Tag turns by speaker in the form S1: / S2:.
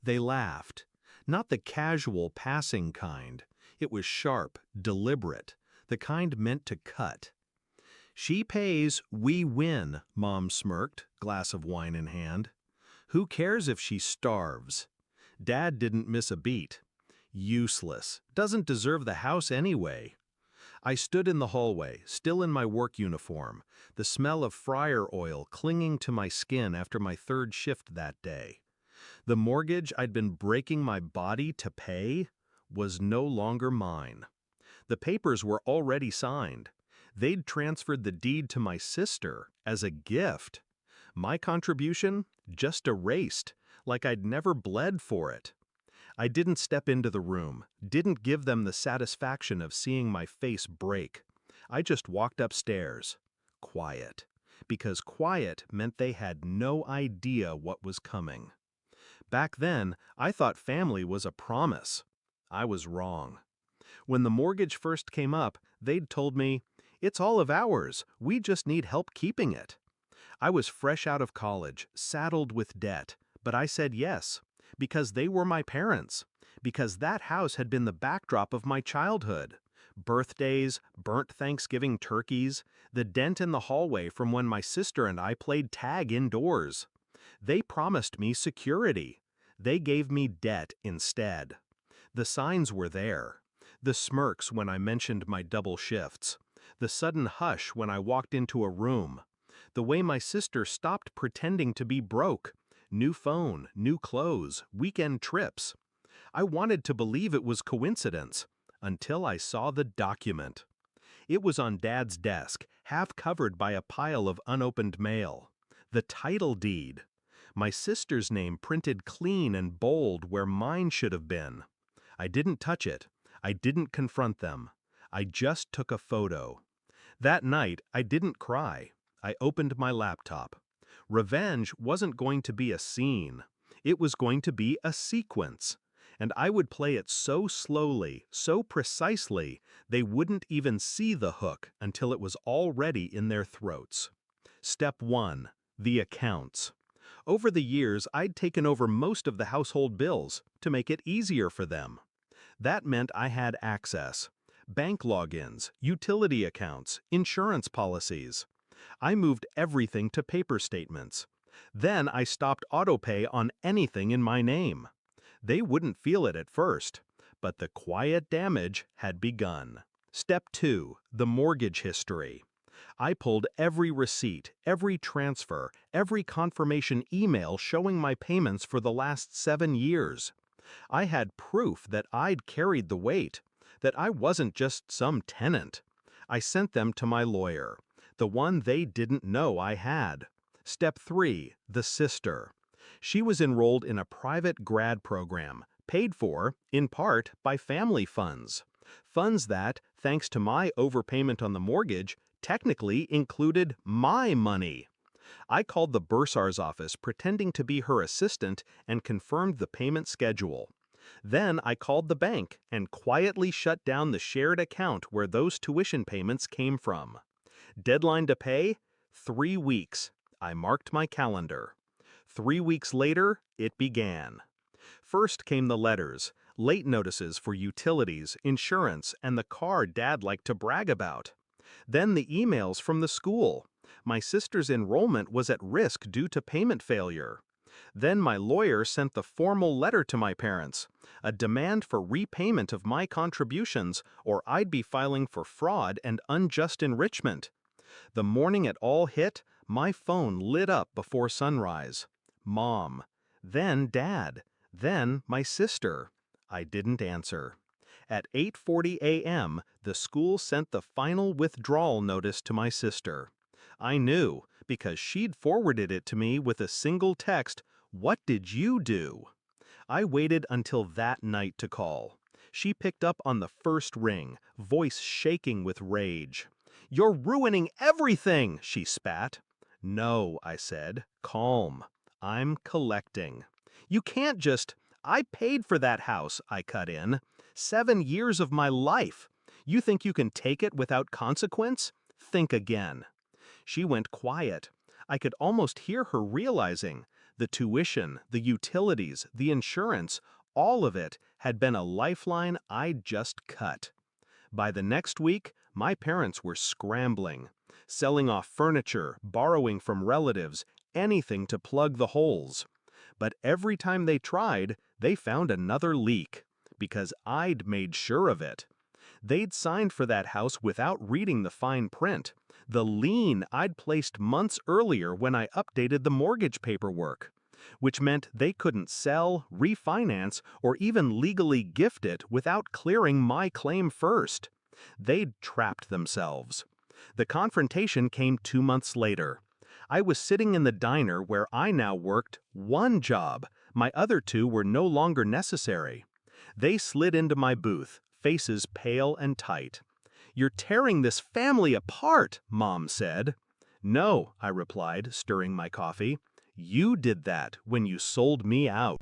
S1: They laughed. Not the casual, passing kind. It was sharp, deliberate, the kind meant to cut. "She pays, we win," Mom smirked, glass of wine in hand. "Who cares if she starves?" Dad didn't miss a beat. "Useless. Doesn't deserve the house anyway." I stood in the hallway, still in my work uniform, the smell of fryer oil clinging to my skin after my third shift that day. The mortgage I'd been breaking my body to pay was no longer mine. The papers were already signed. They'd transferred the deed to my sister as a gift. My contribution just erased, like I'd never bled for it. I didn't step into the room, didn't give them the satisfaction of seeing my face break. I just walked upstairs. Quiet. Because quiet meant they had no idea what was coming. Back then, I thought family was a promise. I was wrong. When the mortgage first came up, they'd told me, "It's all of ours, we just need help keeping it." I was fresh out of college, saddled with debt, but I said yes, because they were my parents, because that house had been the backdrop of my childhood. Birthdays, burnt Thanksgiving turkeys, the dent in the hallway from when my sister and I played tag indoors. They promised me security. They gave me debt instead. The signs were there. The smirks when I mentioned my double shifts. The sudden hush when I walked into a room. The way my sister stopped pretending to be broke. New phone, new clothes, weekend trips. I wanted to believe it was coincidence, until I saw the document. It was on Dad's desk, half covered by a pile of unopened mail. The title deed. My sister's name printed clean and bold where mine should have been. I didn't touch it. I didn't confront them. I just took a photo. That night, I didn't cry. I opened my laptop. Revenge wasn't going to be a scene. It was going to be a sequence. And I would play it so slowly, so precisely, they wouldn't even see the hook until it was already in their throats. Step 1. The accounts. Over the years, I'd taken over most of the household bills to make it easier for them. That meant I had access. Bank logins, utility accounts, insurance policies. I moved everything to paper statements. Then I stopped autopay on anything in my name. They wouldn't feel it at first, but the quiet damage had begun. Step 2. The mortgage history. I pulled every receipt, every transfer, every confirmation email showing my payments for the last 7 years. I had proof that I'd carried the weight, that I wasn't just some tenant. I sent them to my lawyer, the one they didn't know I had. Step 3. The sister. She was enrolled in a private grad program, paid for, in part, by family funds. Funds that, thanks to my overpayment on the mortgage, technically included my money. I called the bursar's office pretending to be her assistant and confirmed the payment schedule. Then I called the bank and quietly shut down the shared account where those tuition payments came from. Deadline to pay? 3 weeks. I marked my calendar. 3 weeks later, it began. First came the letters, late notices for utilities, insurance, and the car Dad liked to brag about. Then the emails from the school. My sister's enrollment was at risk due to payment failure. Then my lawyer sent the formal letter to my parents, a demand for repayment of my contributions or I'd be filing for fraud and unjust enrichment. The morning it all hit, my phone lit up before sunrise. Mom. Then Dad. Then my sister. I didn't answer. At 8:40 a.m., the school sent the final withdrawal notice to my sister. I knew, because she'd forwarded it to me with a single text, "What did you do?" I waited until that night to call. She picked up on the first ring, voice shaking with rage. "You're ruining everything!" she spat. "No," I said. "Calm. I'm collecting." "You can't just—" "I paid for that house," I cut in. 7 years of my life. You think you can take it without consequence? Think again. She went quiet. I could almost hear her realizing The tuition, the utilities, the insurance, all of it had been a lifeline I'd just cut. By the next week, my parents were scrambling, selling off furniture, borrowing from relatives, anything to plug the holes. But every time they tried, they found another leak, because I'd made sure of it. They'd signed for that house without reading the fine print, the lien I'd placed months earlier when I updated the mortgage paperwork, which meant they couldn't sell, refinance, or even legally gift it without clearing my claim first. They'd trapped themselves. The confrontation came 2 months later. I was sitting in the diner where I now worked one job. My other two were no longer necessary. They slid into my booth, faces pale and tight. "You're tearing this family apart," Mom said. "No," I replied, stirring my coffee. "You did that when you sold me out."